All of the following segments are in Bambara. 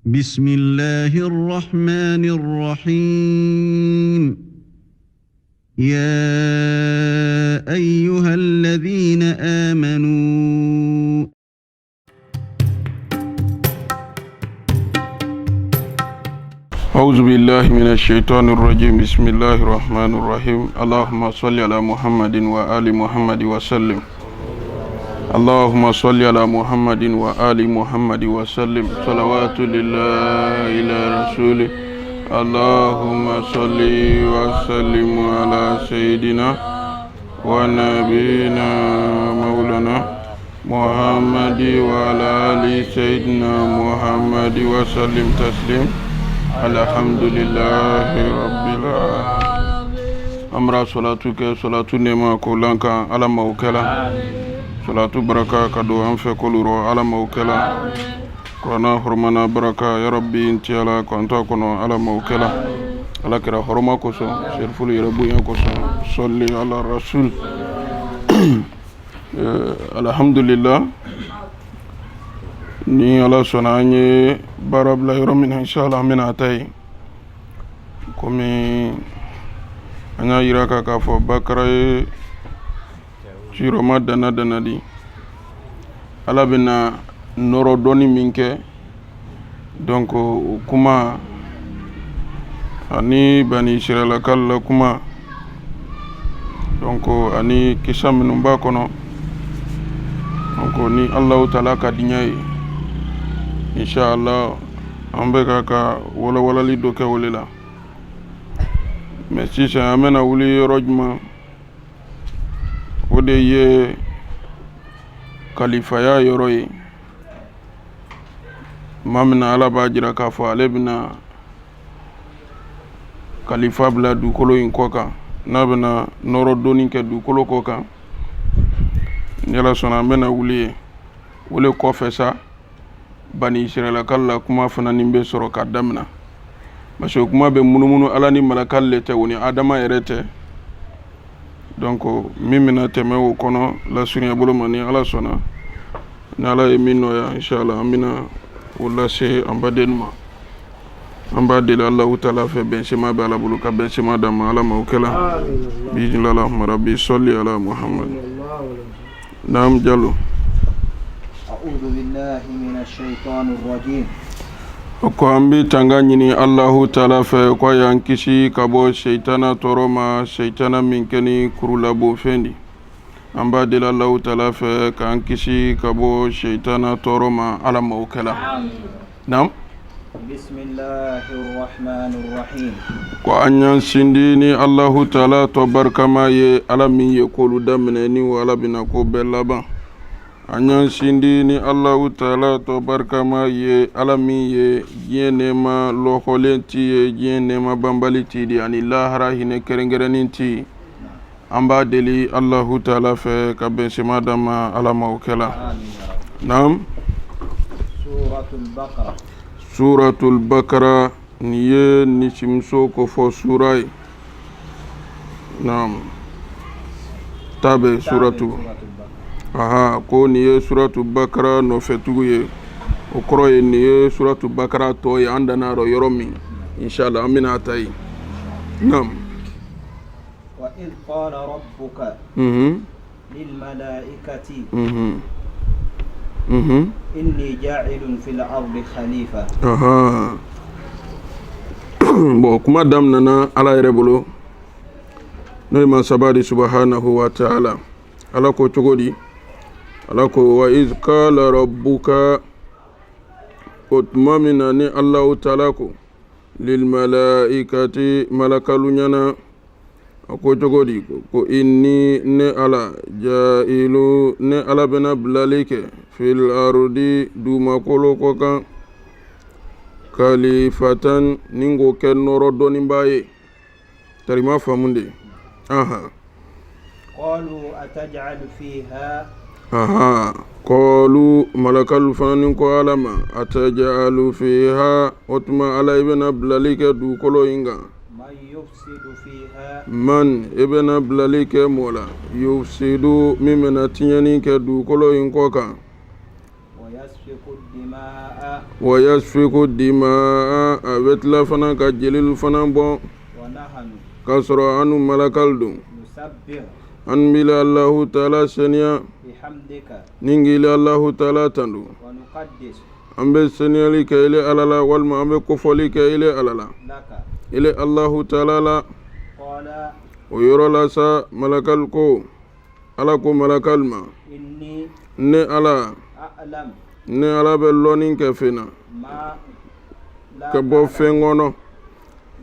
بسم الله الرحمن الرحيم يا أيها الذين آمنوا أعوذ بالله من الشيطان الرجيم بسم الله الرحمن الرحيم اللهم صل على محمد وآل محمد وسلم اللهم صل على محمد وآل محمد وسلم صلوات لله إلى رسوله اللهم صل وسلم على سيدنا ونبينا مولانا محمد وعلى آل سيدنا محمد وسلم تسليم الحمد لله رب العالمين أمرا صلاتك صلاة نما كولانك على موكلا صلاة بركة كدو أنف كولورو على موكلا كونا حرمنا بركة يا ربي انت على كونتا كونو على موكلا على كرا حرما كوسو شرفول يربو ينكوسو صلي على الرسول الحمد لله ni ala sɔnna an ye baara bila yɔrɔ min na inshallah an bɛna taa yen komi an y'a yira k'a fɔ bakara ye siroma dana di ala bɛna nɔrɔ dɔɔni min kɛ donc o kuma ani bani israɛlakaw la kuma donc ani kisa minnu b'a kɔnɔ donc ni Allahu taala ka diɲɛ ye inshallah an bɛ ka walawalali dɔ kɛ o le la mais sisan an bɛna wuli yɔrɔ jumɛn o de ye kalifaya yɔrɔ ye maa min na ala b'a jira k'a fɔ ale bɛna kalifa bila dugukolo in kɔ kan n'a bɛna nɔrɔ dɔɔni kɛ dugukolo kɔ kan ni ala sɔnna an bɛna wuli ye o le kɔfɛ sa bani israɛlakaw la kuma fana nin bɛ sɔrɔ ka damina parce que kuma bɛ munumunu ala ni malakaw le tɛ o ni adama yɛrɛ tɛ donc min bɛna tɛmɛ o kɔnɔ lasurunya bolo ma ni ala sɔnna ni ala ye min nɔgɔya inshallah an bɛna o lase an badenw ma an b'a deli Allahu taala fɛ bɛnsema bɛ ala bolo ka bɛnsema d'an ma ala ma o kɛla bismillah allahumma rabbi salli ala muhammad naam Jallo أعوذ بالله من الشيطان الرجيم ko an bɛ tanga ɲini Allahu taala fɛ ko a y'an kisi ka bɔ seitana tɔɔrɔ ma seitana min kɛ ni kurulabɔfɛn di an b'a deli Allahu taala fɛ k'an kisi ka bɔ seitana tɔɔrɔ ma ala ma o kɛla naam بسم الله الرحمن الرحيم ko an y'an sindi ni Allahu taala tɔ barikama ye ala min ye k'olu daminɛ ni wa ala bɛna ko bɛɛ laban an y'an sindi ni Allahu taala tɔ barikama ye ala min ye diɲɛ nɛɛma lɔkɔlen ti ye diɲɛ nɛɛma banbali ti di ani lahara hinɛ kɛrɛnkɛrɛnnin ti an b'a deli Allahu taala fɛ ka bɛnsema d'an ma ala ma o kɛla naam suratul bakara ni ye nisimuso kofɔ sura ye naam tabe suratu aha ko ni ye suratu bakara nɔfɛtugu ye o kɔrɔ ye ni ye suratu bakara tɔ ye an danna yɔrɔ min inshallah an bɛna taa yen naam وإذ قال ربك للملائكة إني جاعل في الأرض خليفة aha bon kuma daminɛna ala yɛrɛ bolo n'o ye mansaba di subhanahu wa ta'ala ala ko cogo di ala ko wa iz qala rabbuka o tuma min na ni Allahu taala ko lil malaikati malakalu ɲɛna a ko cogo di ko inni ne ala jailu ne ala bɛna bilali kɛ fil ardi dumakolo kɔ kan kalifatan ni ko kɛ nɔrɔ dɔɔninba ye tarima faamu de aha قالوا أتجعل فيها aha qalu malakalu fana ni ko ala ma atajalu fiha o tuma ala i bɛna bilali kɛ dugukolo in kan من يفسد فيها man i bɛna bilali kɛ mɔgɔ la yufsidu min bɛna tiɲɛni kɛ dugukolo in kɔ kan ويسفك الدماء الدماء أبتلا فنا كجلل فنا بو ونحن كسر عنو ملكال دو نسبح أن بلا الله تعالى سنيا بحمدك نينجي الله تعالى تندو ونقدس أن بسنيا لك إلي ألالا والما أن بكفو لك إلي ألالا لك إلي الله تعالى لا قال ويرى لسا ملكال كو ala ko malakal ma إني ne ala أعلم bɛ lɔnni kɛ fɛn na ما لا ka bɔ fɛn kɔnɔ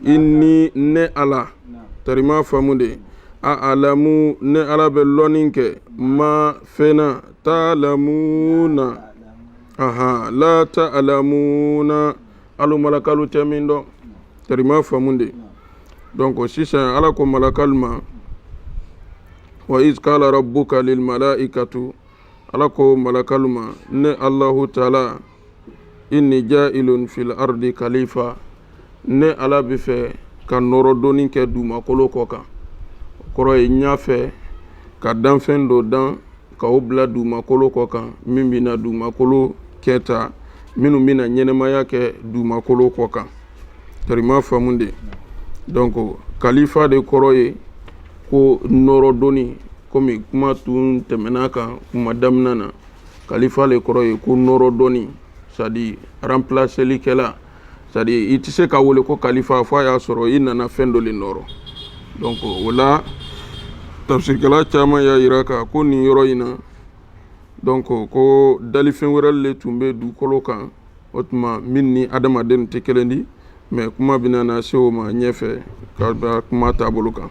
inni ne ala نعم. tarima faamu de a alamu ne ala bɛ lɔnni kɛ ma fɛn na ta'lamuna aha la ta'lamuna alu malakalu tɛ min dɔn tarima faamu de donc sisan ala ko malakal ma wa iz qala rabbuka lil malaikatu ala ko malakalu ma ne allahu taala inni ja'ilun fil ardi khalifa ne ala bi fɛ ka nɔrɔ dɔɔni kɛ dugumakolo kɔ kan kɔrɔ ye ɲa fɛ ka danfɛn dɔ dan ka o bila dugumakolo kɔ kan min bɛna dugumakolo kɛta minnu bɛna ɲɛnɛmaya kɛ dugumakolo kɔ kan tarima faamu de donc khalifa de kɔrɔ ye ko nɔrɔ dɔɔni komi kuma tun tɛmɛna kan kuma daminɛ na khalifa le kɔrɔ ye ko nɔrɔ dɔɔni c'est à dire remplaceli kɛla c'est à dire i tɛ se ka wele ko khalifa fo a y'a sɔrɔ i nana fɛn dɔ le nɔrɔ donc o la tafsirikɛla caman y'a yira ka ko nin yɔrɔ in na donc ko dalifɛn wɛrɛ le tun bɛ dugukolo kan o tuma min ni adamaden tɛ kelen di mais kuma bɛna na se o ma ɲɛfɛ ka bɛ kuma taabolo kan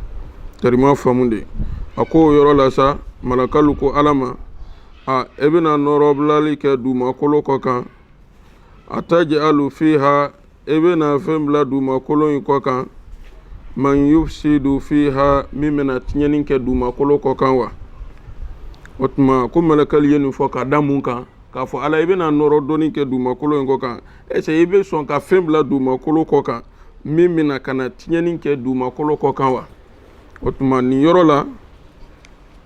tarima faamu de a ko o yɔrɔ la sa malakalu ko ala ma a e bɛna nɔrɔ bilali kɛ dugumakolo kɔ kan ataj'alu fiha e bɛna fɛn bila dugumakolo in kɔ kan man yufsidu fiha min bɛna tiɲɛni kɛ dugumakolo kɔ kan wa o tuma ko malakali ye nin fɔ ka da mun kan k'a fɔ ala i bɛna nɔrɔ dɔɔni kɛ dugumakolo in kɔ kan est-ce que i bɛ sɔn ka fɛn bila dugumakolo kɔ kan min bɛna ka na tiɲɛni kɛ dugumakolo kɔ kan wa o tuma nin yɔrɔ la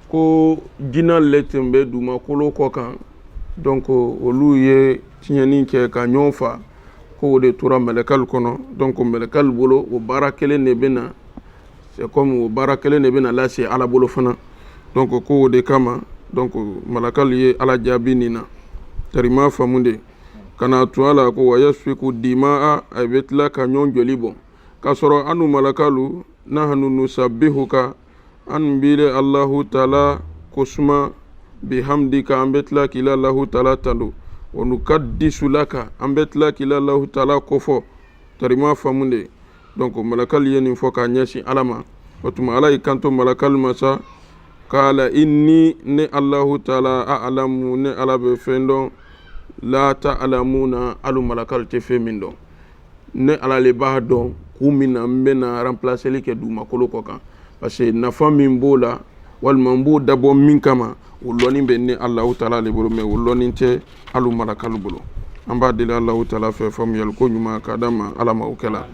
ko jinɛ le tun bɛ dugumakolo kɔ kan donc olu ye tiɲɛni kɛ ka ɲɔgɔn fa ko o de tora mɛlɛkali kɔnɔ donc mɛlɛkali bolo o baara kelen de bɛ na c'est comme o baara kelen de bɛ na lase ala bolo fana donc ko o de kama donc malakali ye ala jaabi nin na tarima faamu de kana tun a la ko wa yasfiku dimaa a bɛ tila ka ɲɔgɔn joli bɔ k'a sɔrɔ anu malakalu nahnu nusabbihuka an bile allahu taala kosuma bihamdika an bɛ tila k'ila allahu taala tando wa nukaddisu laka an bɛ tila k'ila allahu taala kofɔ tarima faamu de donc malakali ye nin fɔ k'a ɲɛsin ala ma o tuma ala y'i kanto malakali ma sa k'ala inni ne allahu taala a'lamu ne ala bɛ fɛn dɔn la ta'lamuna alu malakali tɛ fɛn min dɔn ne ala le b'a dɔn kun min na n bɛna remplaceli kɛ dugumakolo kɔ kan parce que nafa min b'o la walima n b'o dabɔ min kama o lɔnni bɛ ne alahu taala le bolo mais o lɔnni tɛ alu malakali bolo an b'a deli alahu taala fɛ faamuyali ko ɲuman k'a d'a ma ala ma o kɛla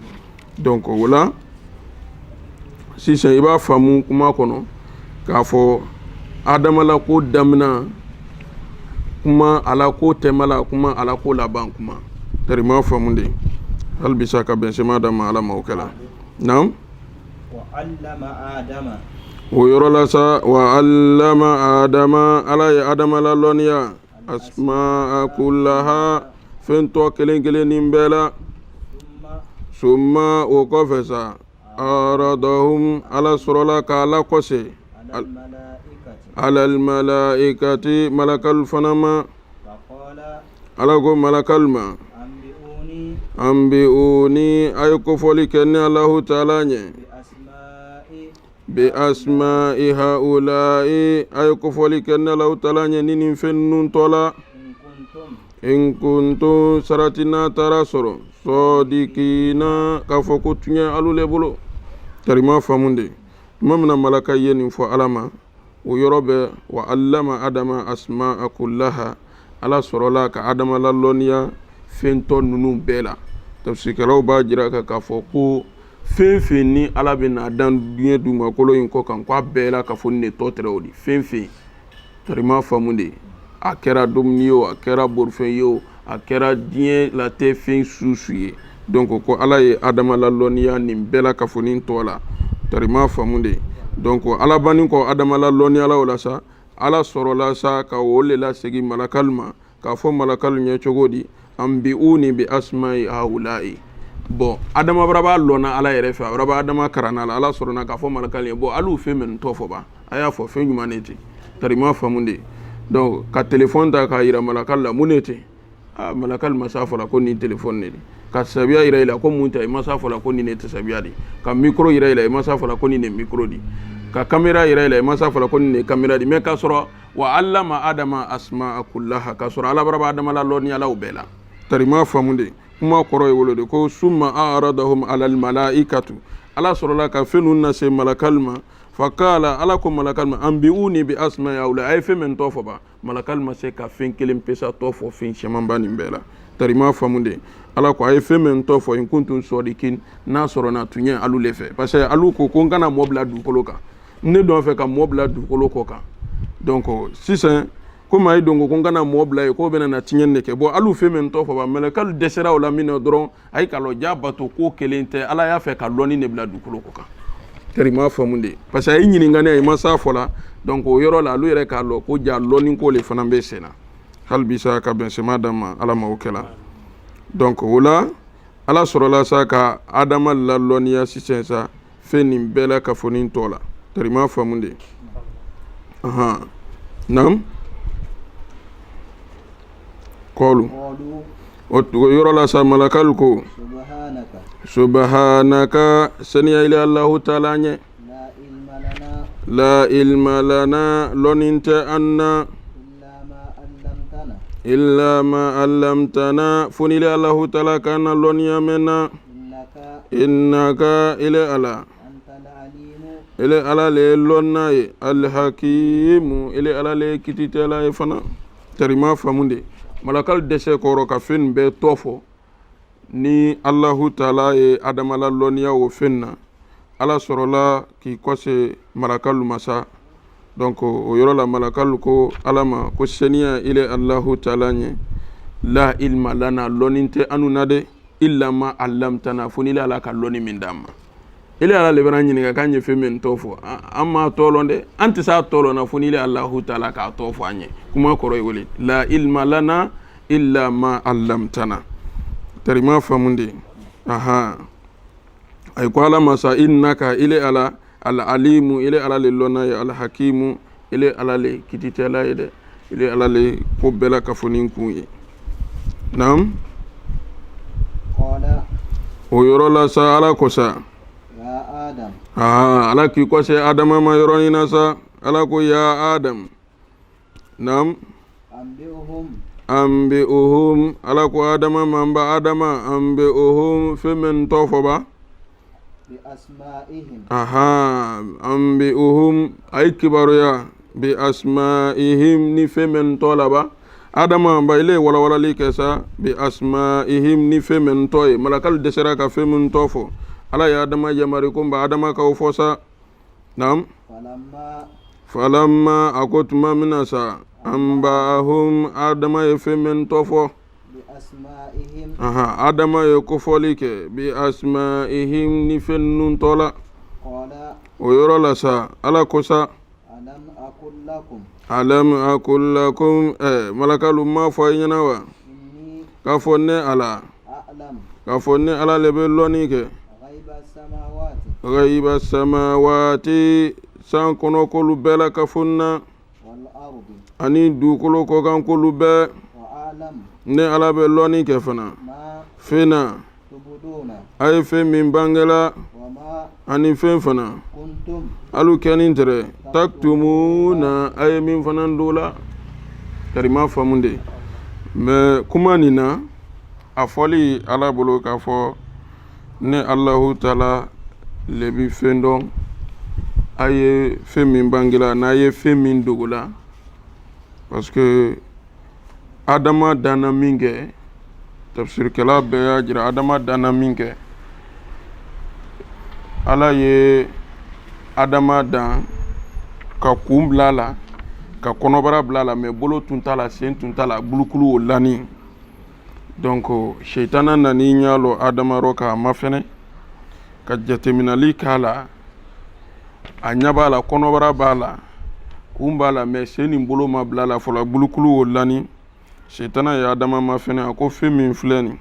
donc o la sisan i b'a faamu kuma kɔnɔ k'a fɔ adamala ko daminɛ kuma ala ko tɛmɛla kuma ala ko laban kuma tarima faamu de hali bisa ka bɛnsɛma d'a ma ala ma o kɛla naam وعلم آدم o yɔrɔ la sa wa allama adama ala ye adama la lɔnniya asmaa kullaha fɛn tɔ kelen kelen nin bɛɛ la summa o kɔfɛ sa aradahum ala sɔrɔla k'a lakɔse على الملائكة alal malaikati malakal fana ma فقال ala ko malakal ma أنبئوني anbi'uni ay kofɔli kɛ ni alahu taala ɲɛ bi asma'i haula'i ay kofɔli kɛ ni alahu taala ɲɛ ni nin fɛn ninnu tɔ la in kuntum sarati n'a taara sɔrɔ sɔdikina k'a fɔ ko tiɲɛ alu le bolo tarima faamu de tuma min na malaka ye nin fɔ ala ma o yɔrɔ bɛ wa allama adama asma'a kullaha ala sɔrɔla ka adama la lɔnniya fɛn tɔ ninnu bɛɛ la tafsirikɛlaw b'a jira k'a fɔ ko fɛn fɛn ni ala bɛ na dan diɲɛ dugumakolo in kɔ kan k'a bɛɛ la k'a fɔ nin de tɔ tɛrɛ o de fɛn fɛn tarima faamu de a kɛra dumuni ye o a kɛra borifɛn ye o a kɛra diɲɛ latigɛ fɛn susu ye donc ko ala ye adama lalɔnniya nin bɛɛ la kafo nin tɔ la tarima faamu de donc ala banni kɔ adama lalɔnniya la o la sa ala sɔrɔla sa ka o le lasegin malakalu ma k'a fɔ malakalu ɲɛ cogo di anbi'uni bi asma'i haula'i bon adama bara b'a lɔnna ala yɛrɛ fɛ a bara b'a adama karanna la ala sɔrɔna k'a fɔ malakalu ye bon alu fɛn min tɔ fɔ ba a y'a fɔ fɛn ɲuman ne ten tarima faamu de donc ka téléphone ta k'a yira malakalu la mun ne ten malakalu masa fɔla ko nin téléphone ne de ka sabiya yira i la ko mun tɛ i masa fɔla ko nin ne tɛ sabiya de ka micro yira i la i masa fɔla ko nin ne micro di ka caméra yira i la i masa fɔla ko nin ne caméra di mais k'a sɔrɔ wa allama adama asma'a kullaha k'a sɔrɔ ala bara b'a adama la lɔnniyalaw bɛɛ la tarima faamu de kuma kɔrɔ ye wolo de ko summa a'radahum alal malaikatu ala sɔrɔla ka fɛn ninnu lase malakalu ma fakala ala ko malakalu ma anbi'uni bi asma'i haula a ye fɛn min tɔ fɔ ba malakalu ma se ka fɛn kelen pesa tɔ fɔ fɛn camanba nin bɛɛ la tarima faamu de ala ko a ye fɛn min tɔ fɔ in kuntum sɔdikin n'a sɔrɔ na tun ye alu le fɛ parce que alu ko n kana mɔɔ bila dugukolo kan ne dɔn fɛ ka mɔɔ bila dugukolo kɔ kan donc sisan komi a ye don ko n kana mɔɔ bila ye k'o bɛna na tiɲɛni de kɛ bon alu fɛn min tɔ fɔ ba mɛlɛkalu dɛsɛra o la min na dɔrɔn a ye ka lɔ ja bato ko kelen tɛ ala y'a fɛ ka lɔnni de bila dugukolo kɔ kan tarima faamu de parce que a ye ɲininkali a ye ma s'a fɔ la donc o yɔrɔ la alu yɛrɛ k'a lɔ ko ja lɔnni ko le fana bɛ sen na hali bi sa ka bɛnsɛma d'an ma ala ma o kɛla donc o la ala sɔrɔla sa ka adama lalɔnniya sisan sa fɛn nin bɛɛ la kafo nin tɔ la tarima faamu de naam kɔlu o yɔrɔ la sa malakalu ko subhanaka saniya ila allahu taala ɲɛ la ilma lana lɔnnin tɛ an na illa ma allamtana funile allahu taala kana lɔnniya mɛn na innaka ile ala ile ala le lɔnna ye alhakimu ile ala le kititɛla ye fana tarima faamu de malakalu dɛsɛ kɔrɔ ka fɛn bɛɛ tɔ fɔ ni allahu taala ye adama la lɔnniya o fɛn na ala sɔrɔla k'i kɔse malakalu masa donc o yɔrɔ la malakalu ko ala ma ko seniya ile allahu taala ɲɛ la ilma lana lɔnni tɛ anu na de illa ma allamtana fo ni ile ala ka lɔnni min d'an ma ile ala le bɛna ɲininka k'an ye fɛn min tɔ fɔ an m'a tɔ lɔn dɛ an tɛ s'a tɔ lɔn na fo ni ile allahu taala k'a tɔ fɔ an ye kuma kɔrɔ ye wele la ilma lana illa ma allamtana tarima faamu de ay ko ala masa innaka ile ala al alimu ile ala le lɔnna ye al hakimu ile ala le kititɛla ye dɛ ile ala le ko bɛɛ la kafonin kun ye naam o yɔrɔ la sa ala ko sa ala k'i kɔse adama ma yɔrɔnin na sa ala ko ya adam naam anbi'uhum ala ko adama man ba adama anbi'uhum fɛn min tɔ fɔ ba anbi'uhum ay kibaruya bi asma'ihim ni fɛn min tɔ la ba adama ba ile walawalali kɛ sa bi asma'ihim ni fɛn min tɔ ye malakalu dɛsɛra ka fɛn min tɔ fɔ ala ye adama yamari ko ba adama k'o fɔ sa naam falamma a ko tuma min na sa anba'ahum adama ye fɛn min tɔ fɔ adama ye kofɔli kɛ bi asma'ihim ni fɛn ninnu tɔ la o yɔrɔ la sa ala ko sa alam akul lakum malakalu ma fɔ a ɲɛna wa k'a fɔ ne ala k'a fɔ ne ala le bɛ lɔnni kɛ ghaiba samawati san kɔnɔ k'olu bɛɛ la ka funna ani dugukolo kɔkan k'olu bɛɛ ne ala bɛ lɔnni kɛ fana fɛn na a ye fɛn min bangela ani fɛn fana alu kɛnin tɛrɛ taktumuna a ye min fana don la karima faamu de mais kuma nin na a fɔli ala bolo k'a fɔ ne allahu taala le bi fɛn dɔn a ye fɛn min bangela n'a ye fɛn min dogola parce que adama danna min kɛ tafsirikɛla bɛɛ y'a jira adama danna min kɛ ala ye adama dan ka kun bila a la ka kɔnɔbara bila a la mais bolo tun t'a la sen tun t'a la bulukulu o lani donc sheitana nani ɲalo adama ro ka mafɛnɛ ka jateminali k'a la a ɲɛ b'a la kɔnɔbara b'a la kun b'a la mais sen nin bolo ma bila la fɔlɔ bulukulu o lani sheitana ye adama mafɛnɛ a ko fɛn min filɛ nin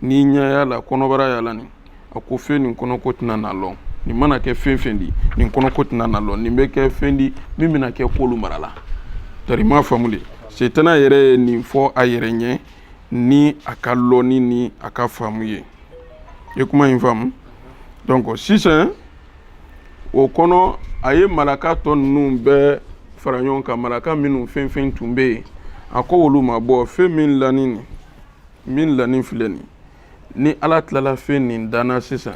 n'i ɲɛ y'a la kɔnɔbara y'a la nin a ko fɛn nin kɔnɔko tɛna na lɔn nin mana kɛ fɛn fɛn di nin kɔnɔko tɛna na lɔn nin bɛ kɛ fɛn di min bɛna kɛ k'olu mara la tari ma faamu de sheitana yɛrɛ ye nin fɔ a yɛrɛ ɲɛ ni a ka lɔnni ni a ka faamu ye i kuma in faamu donc sisan o kɔnɔ a ye malaka tɔ ninnu bɛɛ fara ɲɔgɔn kan malaka minnu fɛn fɛn tun bɛ yen a ko olu ma bɔ fɛn min lani filɛ nin ni ala tilala fɛn nin danna sisan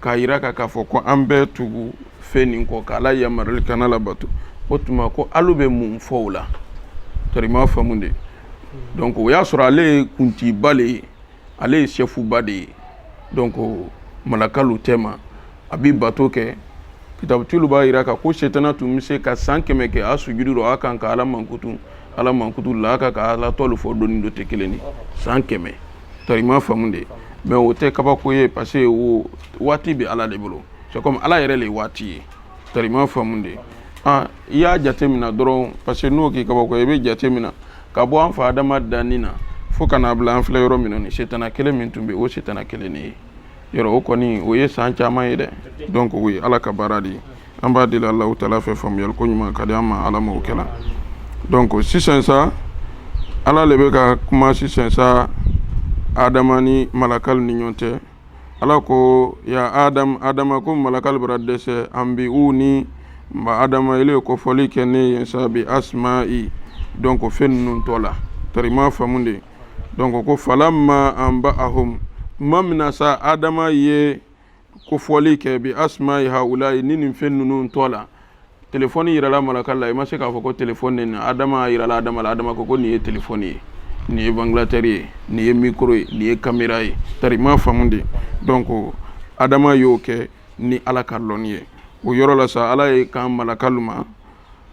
k'a yira k'a fɔ ko an bɛɛ tugu fɛn nin kɔ k'ala yamaruli kana labato o tuma ko alu bɛ mun fɔ o la tari ma faamu de donc o y'a sɔrɔ ale ye kuntiba de ye ale ye chɛfuba de ye donc malakalu tɛma a bɛ bato kɛ kitabutilu b'a yira ka ko sheitana tun bɛ se ka san 100 kɛ a sujudu rɔ a kan ka ala mankutu la a kan ka ala tɔlu fɔ dɔɔni dɔ tɛ kelen ye san 100 tari ma faamu de mais o tɛ kabako ye parce que o waati bɛ ala de bolo c'est comme ala yɛrɛ le waati ye tari ma faamu de i y'a jate mina dɔrɔn parce que n'o k'i kabako i bɛ jate mina ka bɔ an fa adama danni na fo ka n'a bila an filɛ yɔrɔ min na sheitana kelen min tun bɛ o sheitana kelen de ye yɔrɔ o kɔni o ye san caman ye dɛ donc o ye ala ka baara de ye an b'a deli alahu taala fɛ faamuyali ko ɲuman ka di an ma ala m'o kɛla donc sisan sa ala le bɛ ka kuma sisan sa adama ni malakal ni ɲɔgɔn cɛ ala ko ya adama ko malakal bara dɛsɛ an bi u ni ma adama ile ko fɔli kɛ ne ye sa bi asma'i donc fɛn ninnu tɔ la tari ma faamu de donc ko falamma an ba'ahum ma mina sa adama ye ko fɔli kɛ bi asma'i haula'i ni nin fɛn ninnu tɔ la telefɔni yirala malakal la i ma se k'a fɔ ko telefɔni nin adama yirala adama la adama ko nin ye telefɔni ye nin ye ventilateur ye nin ye micro ye nin ye caméra ye tari ma faamu de donc adama y'o kɛ ni ala ka lɔnni ye o yɔrɔ la sa ala ye kan malakalu ma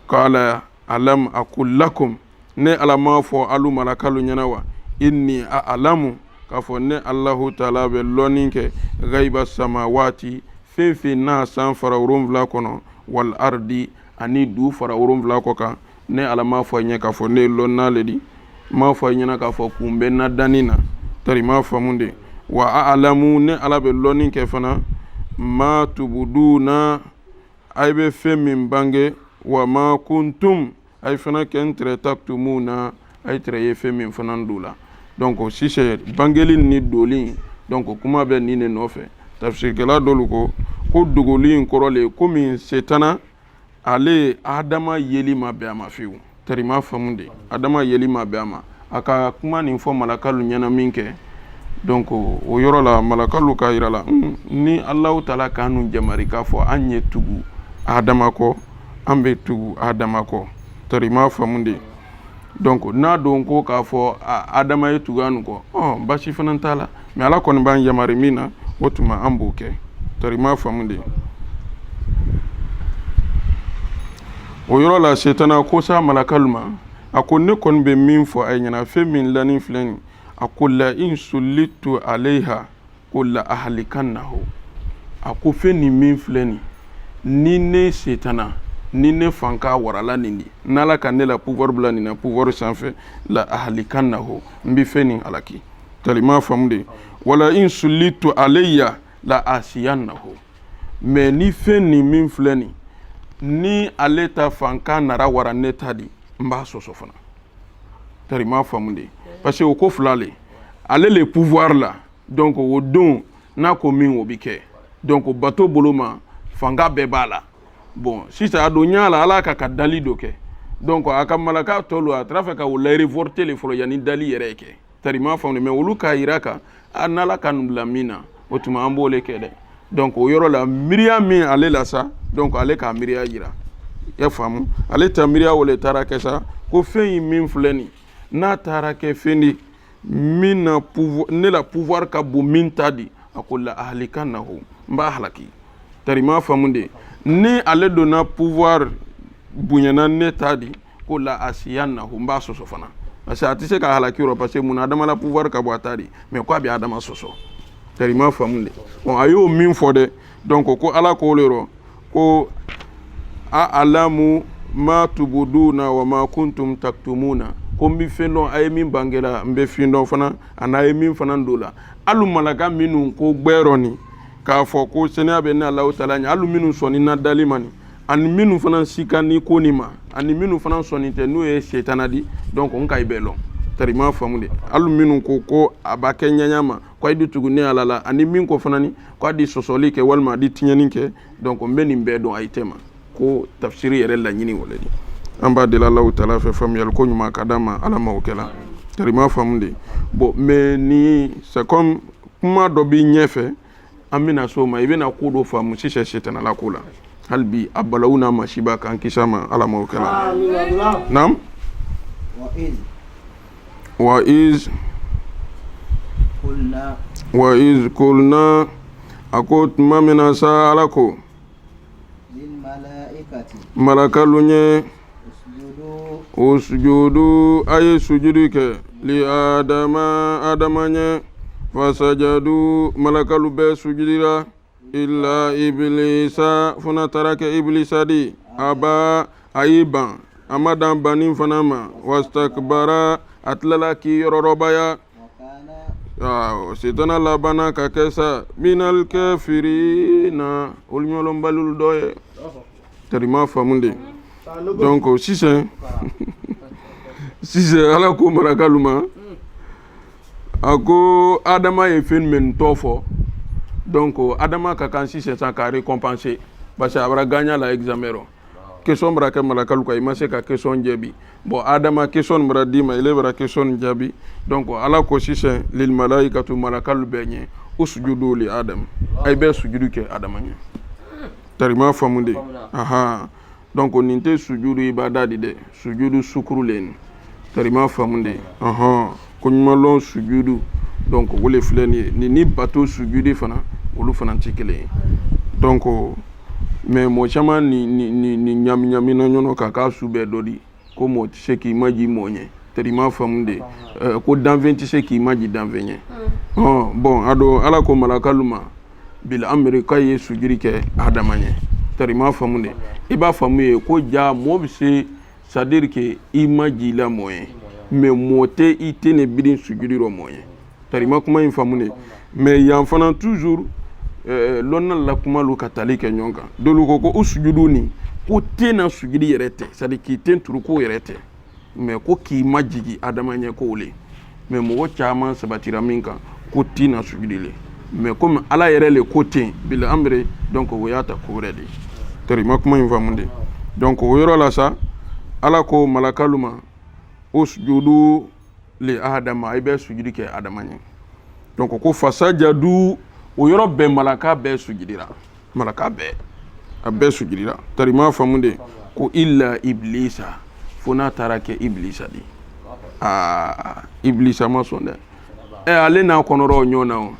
qala alam aqul lakum ne ala ma fɔ alu malakalu ɲɛna wa inni a'lamu k'a fɔ ne alahu taala bɛ lɔnni kɛ ghaiba samawati fɛn fɛn n'a san fara 7 kɔnɔ wal ardi ani du fara 7 kɔ kan ne ala ma fɔ ɲɛ k'a fɔ ne lɔnna le di ma fɔ ɲɛna k'a fɔ kun bɛ na danni na tari ma faamu de wa a'lamu ne ala bɛ lɔnni kɛ fana ma tubuduna ay bɛ fɛn min bange wa ma kuntum ay fana kɛ n tɛrɛ taktumuna ay tɛrɛ ye fɛn min fana don la donc sisan bangeli ni doli donc kuma bɛ nin de nɔfɛ tafsirikɛla dɔlu ko dogoli in kɔrɔ le komi setana ale adama yeli ma bɛn a ma fiyewu tari ma faamu de adama yeli ma bɛn a ma a ka kuma nin fɔ malakalu ɲɛna min kɛ donc o yɔrɔ la malakalu ka yira la ni alahu taala k'an jamari k'a fɔ an ye tugu adama kɔ an bɛ tugu adama kɔ tari ma faamu de donc n'a don ko k'a fɔ adama ye tugu an kɔ basi fana t'a la mais ala kɔni b'an yamari min na o tuma an b'o kɛ tari ma faamu de o yɔrɔ la setana ko sa malakalu ma a ko ne kɔni bɛ min fɔ a ye ɲɛna fɛn min lani filɛ nin a ko la in sullitu alayha ko la ahlikannahu a ko fɛn nin min filɛ nin ni ne setana ni ne fanka warala nin di n'ala ka ne la pouvoir bila nin na pouvoir sanfɛ la ahlikannahu n bɛ fɛn nin halaki tari ma faamu de wala in sullitu alayya la asiyannahu mais ni fɛn nin min filɛ nin ni ale ta fanka nara wara ne ta di n b'a sɔsɔ fana tari ma faamu de parce que o ko fila le ale le pouvoir la donc o don n'a ko min o bi kɛ donc bato bolo ma fanga bɛɛ b'a la bon sisan a don ɲa la ala ka dali dɔ kɛ donc a ka malaka tɔlu a taara fɛ ka o la révolter le fɔlɔ yanni dali yɛrɛ ye kɛ tari ma faamu de mais olu k'a yira kan n'ala ka nin bila min na o tuma an b'o le kɛ dɛ donc o yɔrɔ la miiriya min ale la sa donc ale k'a miiriya yira ya faamu ale ta miiriya wale taara kɛ sa ko fɛn in min filɛ nin n'a taara kɛ fɛn di min na ne la pouvoir ka bon min ta di a ko la ahlikannahu n b'a halaki tari ma faamu de ni ale donna pouvoir bonyana ne ta di ko la asiyannahu n b'a sɔsɔ fana parce que a tɛ se ka halaki yɔrɔ parce que mun adama la pouvoir ka bɔ a ta de mais ko a bɛ adama sɔsɔ tari ma faamu de bon a y'o min fɔ dɛ donc ko ala ko le yɔrɔ ko a alamu ma tubuduna wa ma kuntum taktumuna ko n bɛ fɛn dɔn a ye min bangela n bɛ fɛn dɔn fana ani a ye min fana don la hali malaka minnu ko gbɛrɔ nin k'a fɔ ko sɛnɛya bɛ ne Alahu Taala ɲɛ hali minnu sɔnni na dali ma nin ani minnu fana sika ni ko nin ma ani minnu fana sɔnni tɛ n'o ye setana di donc n ka i bɛɛ lɔn tari ma faamu de hali minnu ko a b'a kɛ ɲɛɲɛ ma ko a di tugu ne Ala la ani min ko fana ni ko a di sɔsɔli kɛ walima a di tiɲɛni kɛ donc n bɛ nin bɛɛ dɔn a ye tɛ ma ko tafsiri yɛrɛ laɲini wale de an b'a deli Alahu Taala fɛ faamuyali ko ɲuman ka d'a ma Ala ma o kɛla tari ma faamu de bon mais ni c'est comme kuma dɔ b'i ɲɛfɛ an bɛna so ma i bɛna ko dɔ faamu sisan setanala ko la hali bi a balawu n'a masiba k'an kisi a ma Ala ma o kɛla naam wa iz kulna a ko tuma min na sa Ala ko malakalu ɲɛ usjudu a ye sujudi kɛ li adama ɲɛ fasajadu malakalu bɛɛ sujudira illa iblisa fana taara kɛ iblisa di aba a y'i ban a ma dan banni fana ma wastakbara a tilala k'i yɔrɔrɔbaya setana labanna ka kɛ sa minal kafirina olu ɲɔlɔnbalilu dɔ ye tari ma faamu de donc sisan Ala ko marakalu ma a ko adama ye fɛn min tɔ fɔ donc adama ka kan sisan ka récompenser parce que a bɔra gagnant la examen rɔ question bɔra kɛ malakalu kan i ma se ka question jaabi bon adama question bɔra d'i ma ile bɔra question jaabi donc Ala ko sisan lil malaikatu malakalu bɛɛ ɲɛ usjudu li adam ay bɛɛ sujudu kɛ adama ɲɛ tari ma faamu de donc nin tɛ sujudu ibada di dɛ sujudu sukuru le ni tari ma faamu de ko ɲumanlɔn sujudu donc wole filɛ ni bato sujudi fana olu fana tɛ kelen ye donc mais mɔgɔ caman ni ɲami-ɲamina ɲɔgɔn kan k'a su bɛɛ dɔ di ko mɔgɔ tɛ se k'i maji mɔgɔ ɲɛ tari ma faamu de ko danfɛn tɛ se k'i maji danfɛn ɲɛ bon a don Ala ko malakalu ma bil amri k'a ye sujudi kɛ adama ɲɛ tari ma faamu de i b'a faamu ye ko ja mɔgɔ bɛ se c'est à dire que i maji la mɔgɔ ye mais mɔgɔ tɛ i tɛ ne birin sujudi rɔ mɔgɔ ye tari ma kuma in faamu de mais yan fana toujours lɔnna la kuma lu ka tali kɛ ɲɔgɔn kan dolu ko ko o sujudu ni ko tɛ na sujudi yɛrɛ tɛ c'est à dire k'i tɛ turu ko yɛrɛ tɛ mais ko k'i majigi adama ɲɛ ko le mais mɔgɔ caman sabatira min kan ko t'i na sujudi le mais comme Ala yɛrɛ le ko ten bil amri donc o y'a ta ko wɛrɛ de tari ma kuma in faamu de donc o yɔrɔ la sa Ala ko malakalu ma usjudu li adama ay bɛɛ sujudi kɛ adama ɲɛ donc ko fasajadu o yɔrɔ bɛɛ malaka bɛɛ sujudira malaka bɛɛ a bɛɛ sujudira tari ma faamu de ko illa iblisa fo n'a taara kɛ iblisa di iblisa ma sɔn dɛ ale n'a kɔnɔrɔ ɲɔgɔn na o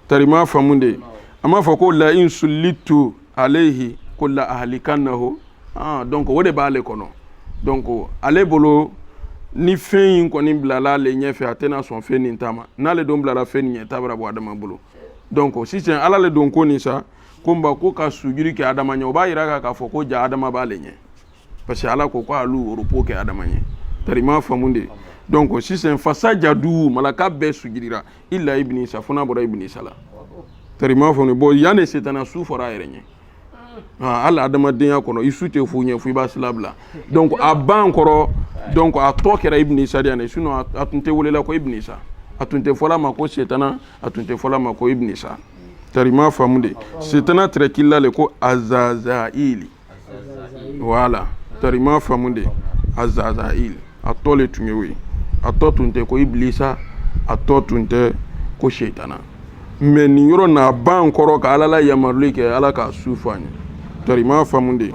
tari ma faamu de a m'a fɔ ko la in sullitu alayhi ko la ahlikannahu donc o de b'ale kɔnɔ donc ale bolo ni fɛn in kɔni bilala ale ɲɛfɛ a tɛna sɔn fɛn nin ta ma n'ale don bilala fɛn nin ɲɛ ta bɛra bɔ adama bolo donc sisan Ala le don ko nin sa ko ko ka sujudi kɛ adama ɲɛ o b'a yira k'a fɔ ko ja adama b'ale ɲɛ parce que Ala ko alu repos kɛ adama ɲɛ tari ma faamu de donc sisan fasajadu malaka bɛɛ sujudira illa iblisa fo n'a bɔra iblisa la tari ma faamu bon yanni setana su fɔra a yɛrɛ ɲɛ hali adamadenya kɔnɔ i su tɛ fo ɲɛ fo i b'a sila bila donc a ban kɔrɔ donc a tɔ kɛra iblisa de ye sinon a tun tɛ welela ko iblisa a tun tɛ fɔla ma ko setana a tun tɛ fɔla ma ko iblisa tari ma faamu de setana tɛrɛkila le ko azazaili voilà tari ma faamu de azazaili a tɔ le tun ye o ye a tɔ tun tɛ ko iblisa a tɔ tun tɛ ko setana mais nin yɔrɔ n'a ban kɔrɔ ka Ala la yamaruli kɛ Ala ka su fɔ an ye tari ma faamu de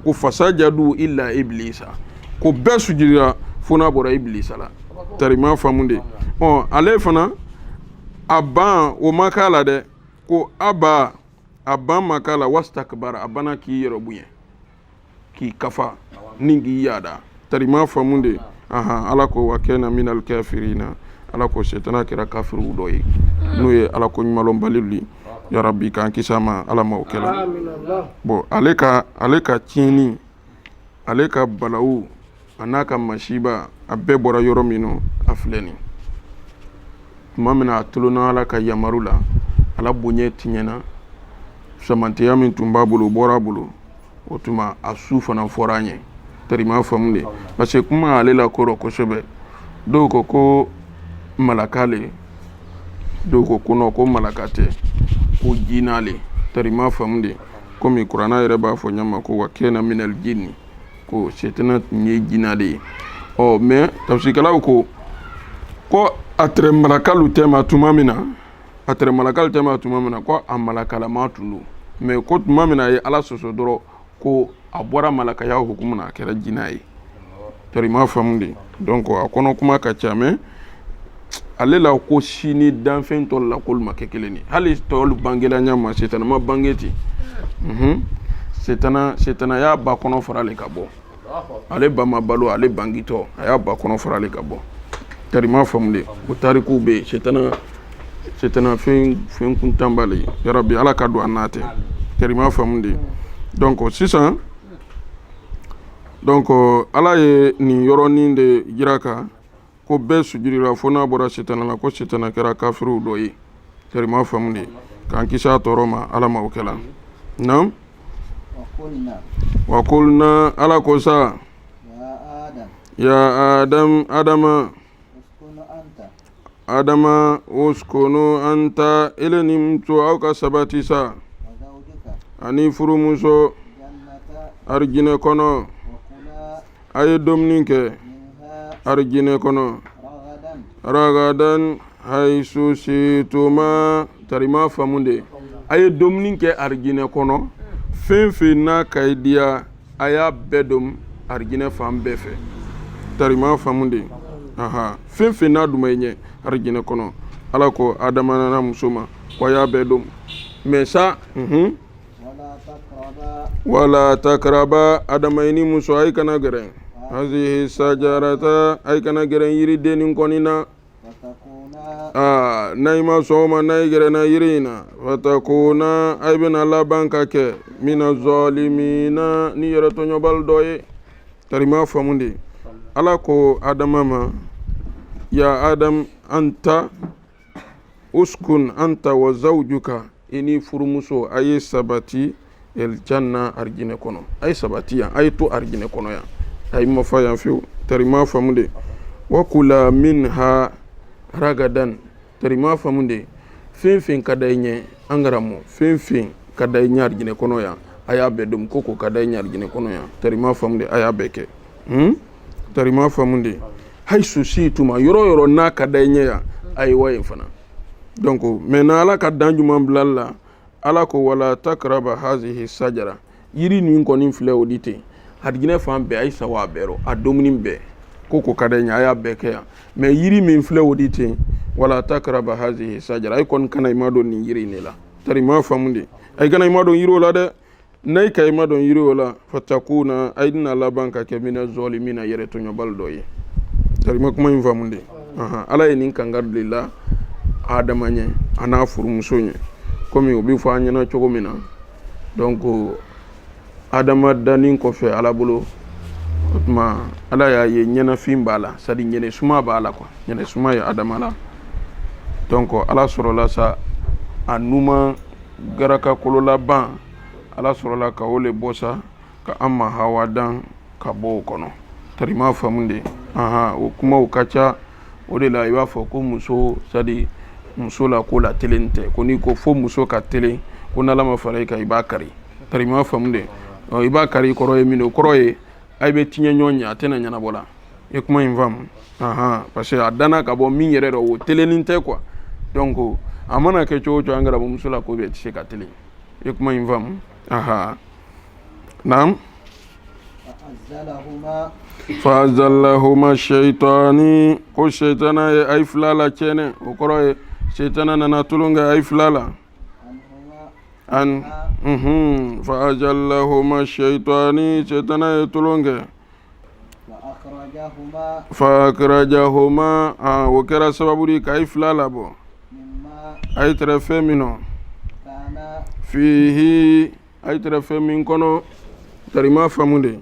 ko fasajadu illa iblisa ko bɛɛ sujudira fo n'a bɔra iblisa la tari ma faamu de ale fana a ban o ma k'a la dɛ ko a ban ma k'a la wastakbara a banna k'i yɛrɛ bonya k'i kafa ni k'i yaada tari ma faamu de ala ko wa kana minal kafirina ala ko setana kira kafiru do ye n'o ye ala ko ɲumanlon balili ya rabbi k'an kisi a ma ala ma o kɛla bon ale ka tiɲɛni ale ka balawu a n'a ka masiba a bɛɛ bɔra yɔrɔ min na a filɛ nin tuma min na a tulonna ala ka yamaru la ala bonya tiɲɛna samantiya min tun b'a bolo bɔra a bolo o tuma a su fana fɔra an ye tarima faamu de parce que kuma ale la kɔrɔ kosɛbɛ dɔw ko malaka le dɔw ko malaka tɛ ko jinɛ le tarima faamu de komi kuranna yɛrɛ b'a fɔ ɲama ko wa kana minal jinni ko setana tun ye jinɛ de ye mais tafsirikɛlaw ko a tɛrɛ malakalu tɛma tuma min na ko a malakalama tun don mais ko tuma min na a ye ala sɔsɔ dɔrɔn ko a bɔra malakaya hukumu na a kɛra jinɛ ye tarima faamu de donc a kɔnɔ kuma ka ca mais ale la ko sini danfɛn tɔw la k'olu ma kɛ kelen ye hali tɔw bangela ɲama setana ma bange ten setana y'a ba kɔnɔ fara ale ka bɔ ale ba ma balo ale bangitɔ a y'a ba kɔnɔ fara ale ka bɔ tarima faamu de o tarikuw bɛ yen setana fɛn kuntan b'ale yarabi ala ka don a n'a tɛ tarima faamu de donc sisan ala ye nin yɔrɔnin de jira kan ko bɛɛ sujudira fo n'a bɔra setana la ko setana kɛra kafiru dɔ ye tarima faamu de k'an kisi a tɔɔrɔ ma ala ma o kɛla naam wa kulna ala ko sa ya adama uskunu anta ilenimtu aw ka sabati sa ani furumuso arjine kono aye domnin kɛ arjine kono ragadan haisu situma tarima famunde aye domnin kɛ arjine kono fɛn n'a ka diya a y'a bɛɛ dom arjine fan bɛɛ fɛ tarima famunde fɛn n'a duma i ɲɛ arjine kɔnɔ ala ko adama nana muso ma ko a y'a bɛɛ dom mais sa wala takraba adama ini muso ay kana gɛrɛ hazihi sajarata ay kana gɛrɛ yiri denin kɔni na n'ayi ma sɔn o ma n'ayi gɛrɛna yiri in na fatakuna ay bɛna laban ka kɛ mina zɔlimina ni yɛrɛ tɔɲɔbali dɔ ye tarima faamu de ala ko adama ma ya adam anta uskun anta wa zawjuka ini furumuso aye sabati el janna arjine kono ay sabati yan ay to arjine kono yan ay ma fa yan fiu tarima famunde wa kula minha ragadan tarima famunde fin kaday nye angaramo fin kaday nya arjine kono yan aya bedum koko kaday nya arjine kono yan tarima famunde aya beke tarima famunde hay susi tuma yoro na kaday nya ya ay wayin fana donc maintenant ala ka danjuman bilalla ala ko wala takraba hazihi sajara yiri nin kɔni filɛ o dite hadginɛ fan bɛɛ ay sawa bɛro a domuni bɛɛ koko kadɛ nya aya bɛɛ kɛ yan mais yiri min filɛ o dite wala takraba hazihi sajara ay kɔni kana ima don nin yiri ne la tari ma famude ay kana ima don yiri o la dɛ nay ka ima don yiri o la fatakuna ay dina laban ka kɛ mina zolimina yɛrɛ tɔɲɔbali dɔ ye tari ma kuma in famude ala ye nin kangar lila adama ɲɛ a n'a furumuso ɲɛ komi o bi fɔ an ɲɛna cogo min na donc adama danni kɔfɛ ala bolo o tuma ala y'a ye ɲɛnafin b'a la c'est à dire ɲɛnɛsuma b'a la quoi ɲɛnɛsuma ye adama la donc ala sɔrɔla sa a numan garaka kololaban ala sɔrɔla ka o le bɔ sa ka an ma hawa dan ka bɔ o kɔnɔ tarima faamu de o kumaw ka ca o de la i b'a fɔ ko muso c'est à dire muso la ko la telen tɛ ko ni ko fo muso ka telen ko n'ala ma fara i kan i b'a kari tarima faamu de i b'a kari kɔrɔ ye min o kɔrɔ ye ay bɛ tiɲɛ ɲɔgɔn ɲɛ a tɛna ɲɛnabɔ la i kuma in faamu parce que a danna ka bɔ min yɛrɛ rɔ o telenin tɛ quoi donc a mana kɛ cogo o cogo an garaba muso la ko bɛ tɛ se ka telen i kuma in faamu naam fa'azallahuma shaytani ko shaytana ye ay fila la cɛnɛ o kɔrɔ ye shaytana nana tulon kɛ ay fila la fa'azallahuma shaytani shaytana ye tulon kɛ فأخرجهما وكرا سبب كيف لا لابو مما أي ترفي منه كان فيه أي ترفي من كنو تريما فمودي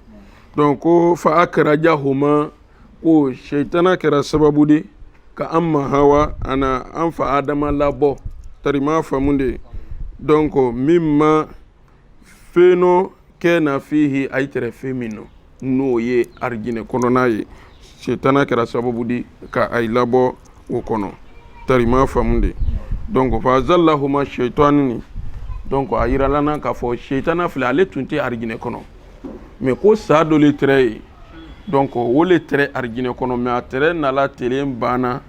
donc fa akrajahuma ko shaytana kira sababu de ka amma hawa ana an fa adama labo tarima famunde donc mimma feno kena fihi aitere femino no ye arjine kono nayi shaytana kira sababu de ka ay labo o kono tarima famunde donc fa zallahuma shaytanuni donc ayira lana ka fo shaytana fila ale tunte arjine kono mais ko sa do le trait donc o le trait argine kono mais a trait na la télé bana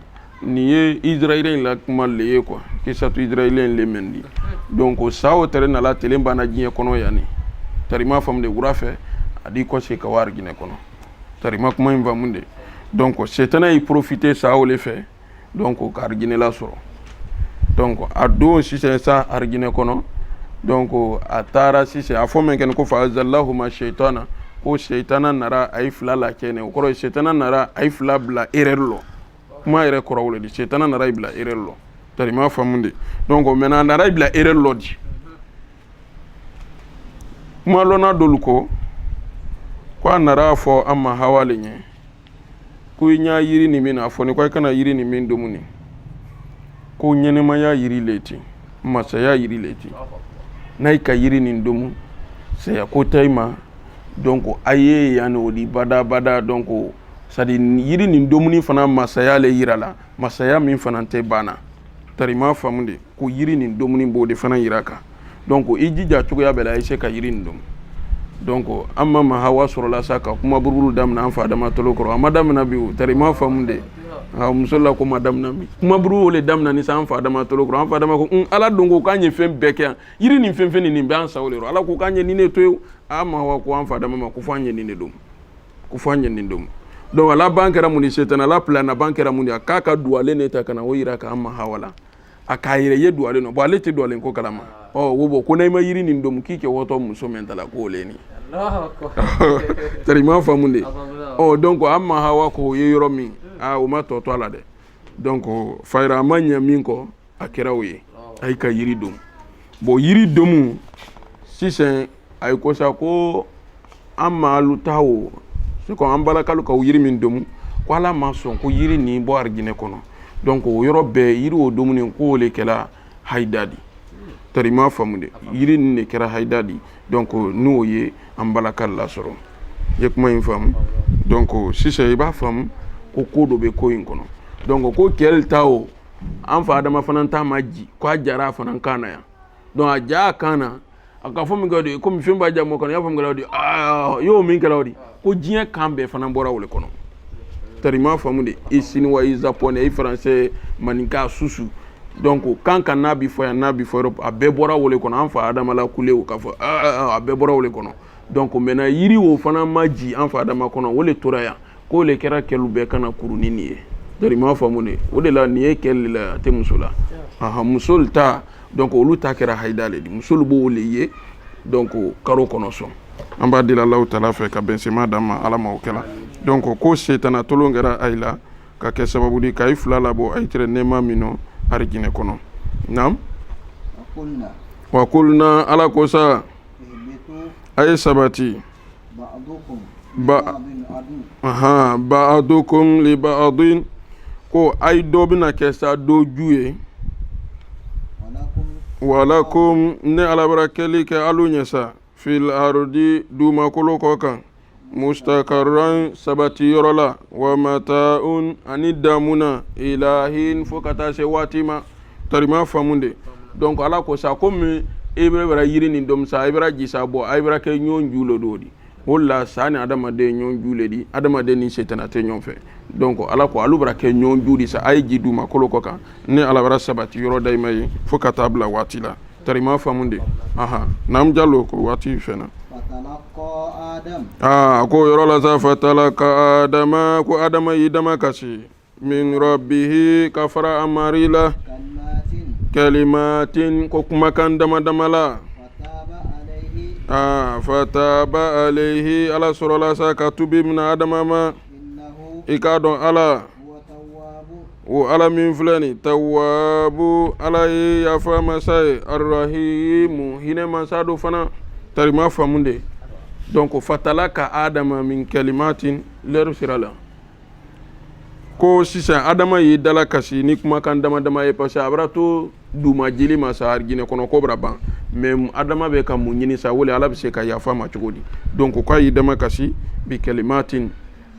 ni israélien la kuma le quoi que ça tout israélien le mendi donc sa o trait na la télé bana jine kono yani tarima fam de wurafe adi ko se ka war gine kono tarima kuma imba munde donc c'est un profiter ça o le fait donc ka argine la soro donc ado si c'est ça argine kono donc atara si c'est afo men ken ko fa azallahuma shaytana ko shaytana nara ay fla la kene ko shaytana nara ay fla bla ererlo kuma ere ko rawle di shaytana nara bla ererlo tari ma famunde donc mena nara bla ererlo di kuma lona doluko ko nara fo amma hawale nye ku nya yiri ni mina fo ni ko kana yiri ni min domuni ko nyene ma ya yiri leti masa ya yiri leti nay ka yiri nin domu c'est ya ko tayma donc aye yano di bada donc sadi yiri nin domu ni fana masaya le yirala masaya min fana te bana tarima famunde ko yiri nin domu ni bode fana yiraka donc ijija tugo ya bela ise ka yiri nin domu donc amma ma hawa sorola saka kuma burulu damna an fa dama tolokoro amadam nabi tarima famunde musola ko madam nami kuma buru le damna ni san fa dama tolokro an fa dama ko ala dongo kanye fem beke yiri ni fem ni be an sawlero ala ko kanye ni ne to ama wa ko an fa dama ko fanye ni ne dum ko fanye ni dum donc ala bankera muni setana la plana bankera muni akaka duale ne ta kana woyira ka amma hawala akayire ye duale no bo ale te duale ko kalama wo bo ko nay ma yiri ni dum kike woto muso mentala ko leni Allah akbar tarima famunde donc amma hawa ko yeyoro mi o ma toto ala de donc fayra manya minko akira oye ay ka yiri dum bo yiri domu si c'est ay ko sa ko amma lutawo si ko ambala kalu ka yiri min domu ko ala ma son ko yiri ni bo argine kono donc o yoro be yiri o domu ni ko le kala haydadi tarima famude yiri ni ne kera haydadi donc nu oye ambala kala soro yekuma infam donc si c'est ba fam ko do be ko yin kono donc ko kel tawo an fa adama fanan ta maji ko ajara fanan kana ya donc aja kana aka fo mi gadi ko mi fimba jamo kono ya fo mi gadi yo min kala wadi ko jien kambe fanan bora wole kono tarima famude isini wa izapone français maninka susu donc kanka nabi fo ya nabi fo Europe abe bora wole kono an fa adama la kule o ka fo abe bora wole kono donc mena yiri wo fanan maji an fa adama kono wole toraya ko le kera kelu be kana kuruni niye dari ma famune o de la niye kel la te musula musul ta donc olu ta kera haydale di musul bo le ye donc karo kono so amba dila Allah taala fe ka bensema dama ala ma okela donc ko setana tolongera ayla ka ke sababu di kay fulala bo ay tere nema mino arigine kono nam wa kulna ala ko sa ay sabati ba'adukum li ba'adin ko ay dobina kesa do juye walakum ne ala barakeli ke alunyesa fil ardi duma koloko kan mustaqarran sabati yorola wa mata'un anidamuna ilahin fokata se watima tarima famunde donc ala ko sa comme ibra yiri ni dom sa ibra jisa bo ibra ke nyon julo dodi wala sani adama de nyon jule di adama de ni setana te nyon fe donc ala ko alubra ke nyon judi sa ay jidu ma koloko kan ne ala bara sabati yoro day may fokata bla watila tarima famunde nam jallo ko wati fena ko yoro la sa fatalaka adama ko adama yidama kasi min rabbihi kafara amarila kalimatin ko kuma kan dama la fataba alayhi ala sorola sa katubi min adama ma ikadon ala هو تواب o ala min filani tawwabu ala ye yafa masai arrahimu hine masado fana tarima famunde donc fatalaka adama min kalimatin leru sirala ko sisan adama yi dala kasi ni kuma kan dama ye parce que abrato duma jili masa argine kono kobra ban mais adama be ka mun nyini sa wole ala be se ka yafa ma cogodi donc ko yi dama kasi bi kalimatin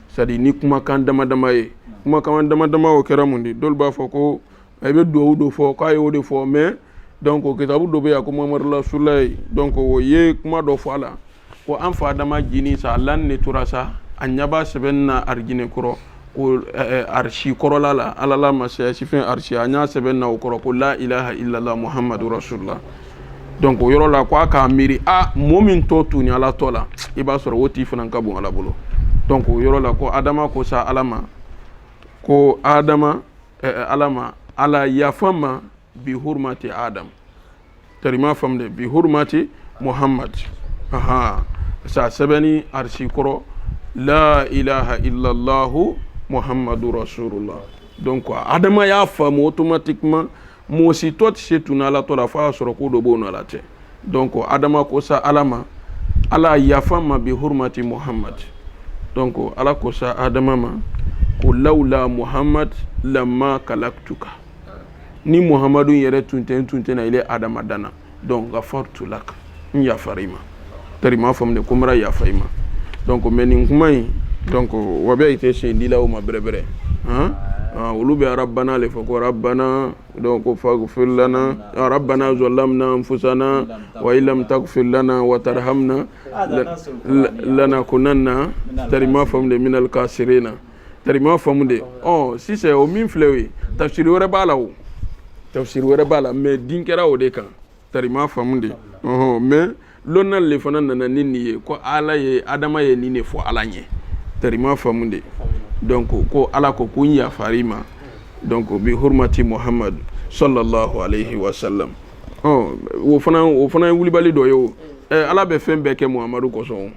sadi ni kuma kan dama ye kuma kan dama o kera mundi dol ba fo ko ay be do fo ko ay o de fo mais donc kitabu do be ya ko Muhammad rasulullah donc o ye kuma do fo ala ko an fa adama jini sa lan ne turasa anyaba sebenna argine koro ko arshi korola la alala masaya sifin arshi anya sebenna o koro ko la ilaha illallah muhammadur rasulullah donc o yoro la ko aka miri momin to tuni ala tola iba soro woti funan kabun ala bolo donc o yoro la ko adama ko sa alama ko adama alama ala yafama bi hurmati adam tarima famde bi hurmati muhammad sa sebeni arshi koro la ilaha illallah muhammadur rasulullah donc adama ya famu automatiquement mo si tot setuna la to la fa soro ko do bono la te donc adama ko sa alama ala yafama bi hurmati muhammad donc ala ko sa adama ma ko laula muhammad lamma kalaktuka ni muhammadun yere tunte na ile adama dana donc ghafartu lak ya farima tarima famde kumra ya faima donc menin kumai donc wabe ite se ndila o mabrebere ولو ربنا لفقوا ربنا donc فاغفر لنا ربنا ظلمنا انفسنا وان لم تغفر لنا وترحمنا لنكونن ترما فمد من الكاسرين ترما فمد si c'est au min flewi tafsir wore bala mais dinkera o de kan tarima famde mais lonnal le fana nana ninni ko ala ye adama ye nini fo ala nye tarima famde donc ko ala ko kunya farima donc bi hurmati muhammad sallallahu alayhi wa sallam wo fana wuli bali do yo ala be fembe ke muhammadu ko so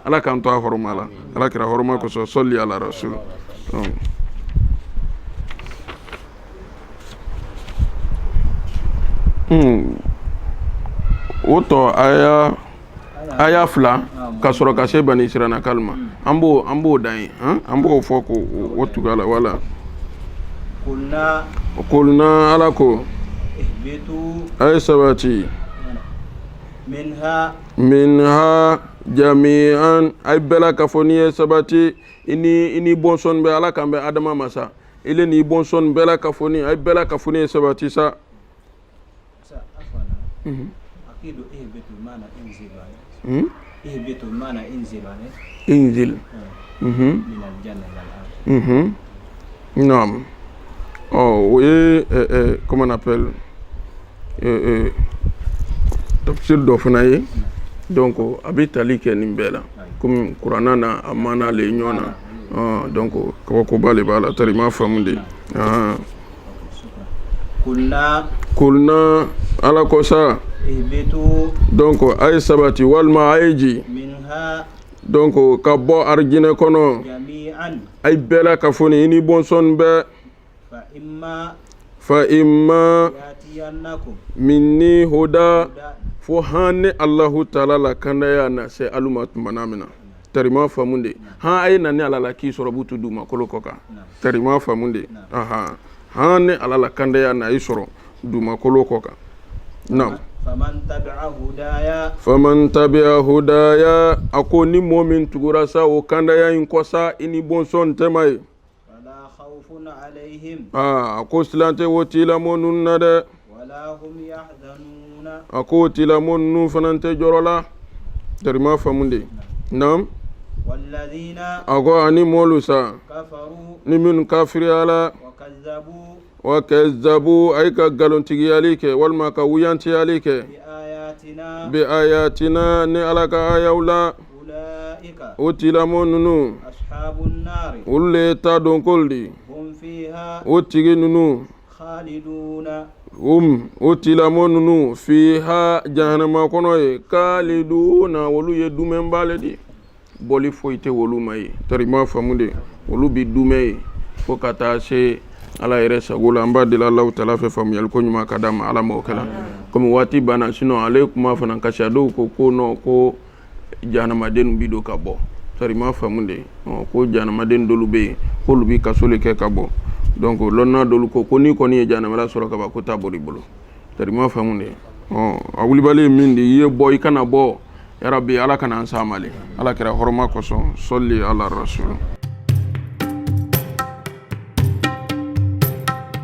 ala kan to hormala ala kira horma ko so salli ala rasul oto aya fla ka soro ka se bani sirana kalma ambo dai ambo foko wotugala wala kulna alako ihbitu ay sabati minha jami'an ay bela kafoniye sabati ini bonson be ala kambe adama masa ile ni bonson bela kafoni ay bela kafoniye sabati sa akidu ihbitu mana ihbitu mana inzil min aljanna ila al-ard naam oui comment on appelle tafsir do fanaye donc abitali ke nimbela comme qur'ana na amana le nyona donc ko bale bala tarima famunde kulna ala kosa ihbitu donc ay sabati wal ma'aji minha donc ka bo arjine kono jami'an ay bela kafoni ni bonson be fa imma yatiyannakum minni huda fo hanne allahu ta'ala la kandaya na se alumat manamina tarima famunde ay nani ala la ki soro butu duma kolokoka tarima famunde hanne ala la kandaya na isoro duma kolokoka nam faman tabi'a hudaya akoni momin tugura sa o kandaya in kosa ini bonson temay wala khawfun alaihim ako silante wotila monun nade wala hum yahzanuna ako tila monun fanante jorola tarima famunde nam walladhina ako ani molusa kafaru ni min kafiri ala wa kazzabu ay ka galontigi alike walma ka wuyanti alike bi ayatina ni alaka ayawla ulaika utila monunu ashabun nar ulle ta donkoldi hum fiha utigi nunu khaliduna utila monunu fiha jahannama kono e khaliduna wolu ye dumen baledi bɔli foyi tɛ wolu ma ye tari ma faamu de wolu bi dume ye fo ka taa se ala yɛrɛ sago la an b'a deli Alahu taala fɛ faamuyali ko ɲuman ka d'a ma ala m'o kɛla komi waati banna sinon ale kuma fana kasi a dɔw ko non ko jahanamaden bi don ka bɔ tari ma faamu de ko jahanamaden dolu bɛ yen k'olu bi kaso le kɛ ka bɔ donc lɔnna dolu ko ni kɔni ye jahanamala sɔrɔ ka ban ko t'a bɔ i bolo tari ma faamu de a wulibali min de i ye bɔ i kana bɔ yarabi ala kana an sa male ala kɛra hɔrɔma kosɔn sɔli ala rasul